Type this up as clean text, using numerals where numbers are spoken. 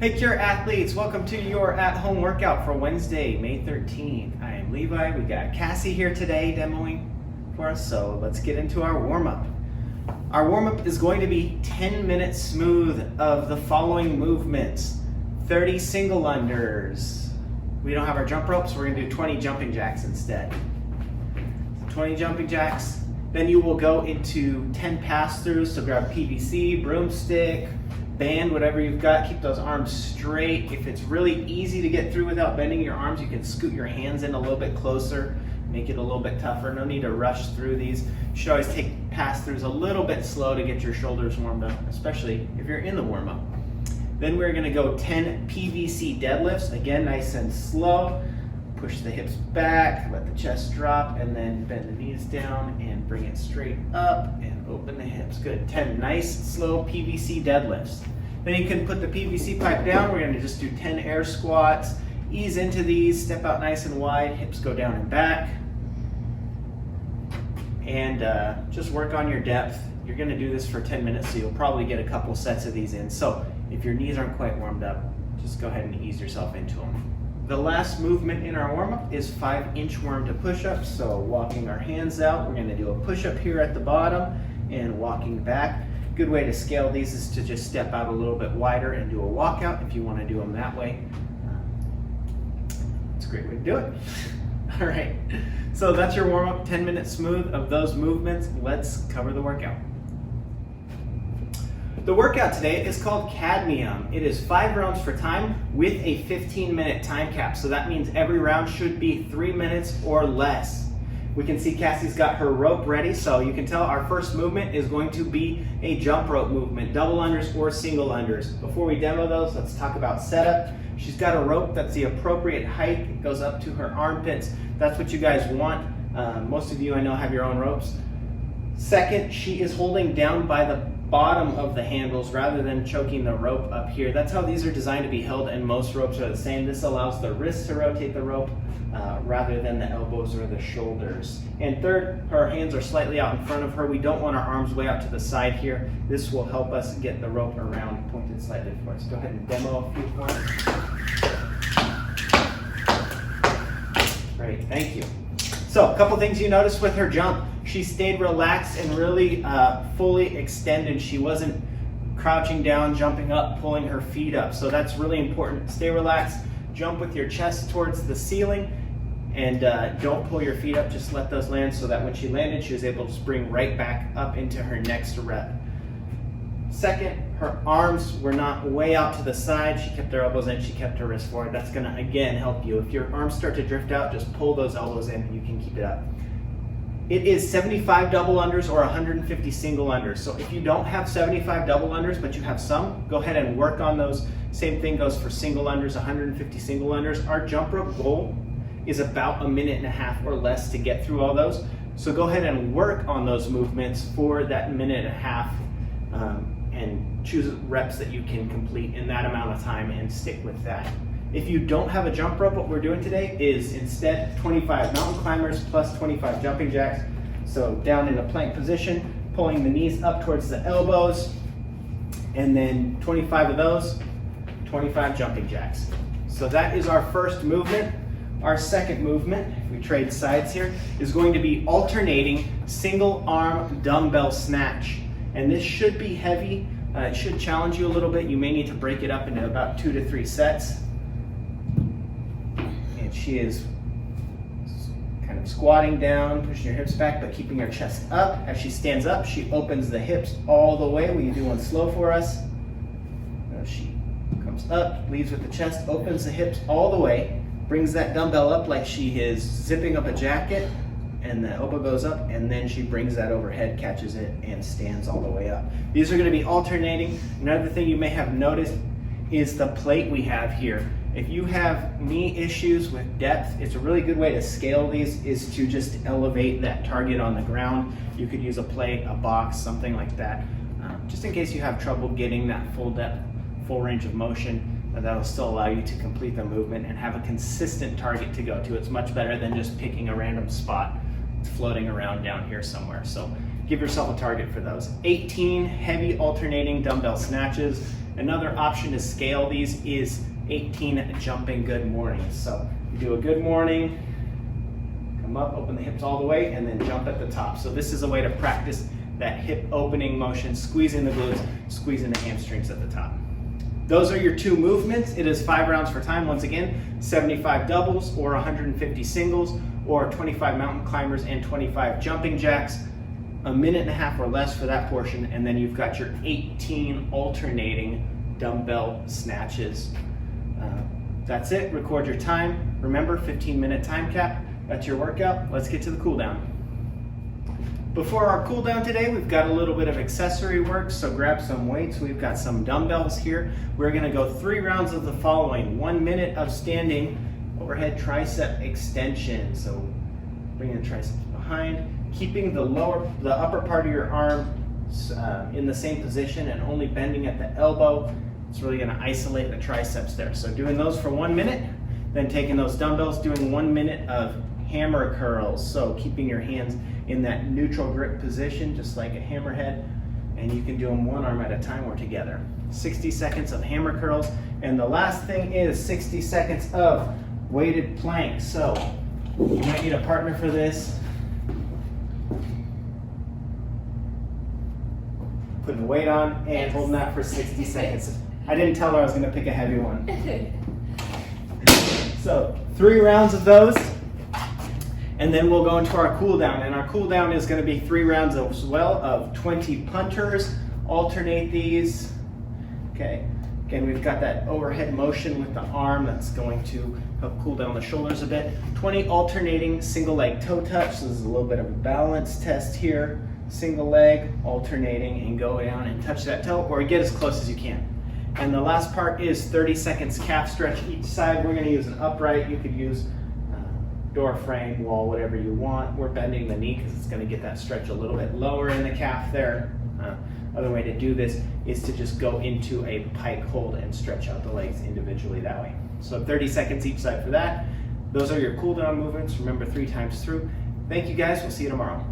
Hey Cure Athletes, welcome to your at-home workout for Wednesday, May 13th. I am Levi. We got Cassie here today demoing for us, so let's get into our warm-up. Our warm-up is going to be 10 minutes smooth of the following movements. 30 single unders. We don't have our jump ropes, so we're gonna do 20 jumping jacks instead. 20 jumping jacks. Then you will go into 10 pass-throughs, so grab PVC, broomstick, band, whatever you've got. Keep those arms straight. If it's really easy to get through without bending your arms, you can scoot your hands in a little bit closer, make it a little bit tougher. No need to rush through these. You should always take pass-throughs a little bit slow to get your shoulders warmed up, especially if you're in the warm-up. Then we're gonna go 10 PVC deadlifts. Again, nice and slow. Push the hips back, let the chest drop, and then bend the knees down and bring it straight up and open the hips. Good. 10 nice, slow PVC deadlifts. Then you can put the PVC pipe down. We're going to just do 10 air squats. Ease into these, step out nice and wide, hips go down and back. And just work on your depth. You're going to do this for 10 minutes, so you'll probably get a couple sets of these in. So if your knees aren't quite warmed up, just go ahead and ease yourself into them. The last movement in our warm-up is 5 inchworm to push-ups. So walking our hands out, we're going to do a push-up here at the bottom and walking back. Good way to scale these is to just step out a little bit wider and do a walkout if you want to do them that way. It's a great way to do it. All right, so that's your warm-up, 10 minutes smooth of those movements. Let's cover the workout. The workout today is called Cadmium. It is 5 rounds for time with a 15-minute time cap. So that means every round should be 3 minutes or less. We can see Cassie's got her rope ready, so you can tell our first movement is going to be a jump rope movement, double unders or single unders. Before we demo those, let's talk about setup. She's got a rope that's the appropriate height. It goes up to her armpits. That's what you guys want. Most of you I know have your own ropes. Second, she is holding down by the bottom of the handles rather than choking the rope up here. That's how these are designed to be held, and most ropes are the same. This allows the wrists to rotate the rope rather than the elbows or the shoulders. And third, her hands are slightly out in front of her. We don't want our arms way out to the side here. This will help us get the rope around, pointed slightly for us. Go ahead and demo a few points. Great, thank you. So a couple things you noticed with her jump. She stayed relaxed and really fully extended. She wasn't crouching down, jumping up, pulling her feet up. So that's really important. Stay relaxed, jump with your chest towards the ceiling, and don't pull your feet up, just let those land so that when she landed, she was able to spring right back up into her next rep. Second, her arms were not way out to the side. She kept her elbows in, she kept her wrists forward. That's gonna, again, help you. If your arms start to drift out, just pull those elbows in and you can keep it up. It is 75 double unders or 150 single unders. So if you don't have 75 double unders, but you have some, go ahead and work on those. Same thing goes for single unders, 150 single unders. Our jump rope goal is about 1.5 minutes or less to get through all those. So go ahead and work on those movements for that 1.5 minutes and choose reps that you can complete in that amount of time and stick with that. If you don't have a jump rope, what we're doing today is instead 25 mountain climbers plus 25 jumping jacks. So down in a plank position, pulling the knees up towards the elbows, and then 25 of those, 25 jumping jacks. So that is our first movement. Our second movement, if we trade sides here, is going to be alternating single arm dumbbell snatch. And this should be heavy. It should challenge you a little bit. You may need to break it up into about 2 to 3 sets. And she is kind of squatting down, pushing her hips back, but keeping her chest up. As she stands up, she opens the hips all the way. Will you do one slow for us? She comes up, leads with the chest, opens the hips all the way, brings that dumbbell up like she is zipping up a jacket, and the elbow goes up, and then she brings that overhead, catches it, and stands all the way up. These are going to be alternating. Another thing you may have noticed is the plate we have here. If you have knee issues with depth, it's a really good way to scale these is to just elevate that target on the ground. You could use a plate, a box, something like that, just in case you have trouble getting that full depth, full range of motion. That'll still allow you to complete the movement and have a consistent target to go to. It's much better than just picking a random spot floating around down here somewhere. So give yourself a target for those. 18 heavy alternating dumbbell snatches. Another option to scale these is 18 jumping good mornings. So you do a good morning, come up, open the hips all the way, and then jump at the top. So this is a way to practice that hip opening motion, squeezing the glutes, squeezing the hamstrings at the top. Those are your 2 movements. It is 5 rounds for time. Once again, 75 doubles or 150 singles or 25 mountain climbers and 25 jumping jacks. A minute and a half or less for that portion, and then you've got your 18 alternating dumbbell snatches. That's it. Record your time. Remember, 15-minute time cap. That's your workout. Let's get to the cool down. Before our cool down today, we've got a little bit of accessory work, so grab some weights. We've got some dumbbells here. We're going to go 3 rounds of the following. 1 minute of standing overhead tricep extension. So bring the triceps behind, keeping the upper part of your arm in the same position and only bending at the elbow. It's really going to isolate the triceps there. So doing those for 1 minute, then taking those dumbbells, doing 1 minute of hammer curls. So keeping your hands in that neutral grip position, just like a hammerhead, and you can do them 1 arm at a time or together. 60 seconds of hammer curls, and the last thing is 60 seconds of weighted planks. So you might need a partner for this. Putting the weight on and holding that for 60 seconds. I didn't tell her I was going to pick a heavy one. So 3 rounds of those, and then we'll go into our cool down. And our cool down is going to be 3 rounds as well of 20 punters. Alternate these. Okay. Again, we've got that overhead motion with the arm that's going to help cool down the shoulders a bit. 20 alternating single leg toe touch. So this is a little bit of a balance test here. Single leg, alternating, and go down and touch that toe, or get as close as you can. And the last part is 30 seconds calf stretch each side. We're going to use an upright. You could use door frame, wall, whatever you want. We're bending the knee because it's going to get that stretch a little bit lower in the calf there. Other way to do this is to just go into a pike hold and stretch out the legs individually that way. So 30 seconds each side for that. Those are your cool down movements. Remember, 3 times through. Thank you guys. We'll see you tomorrow.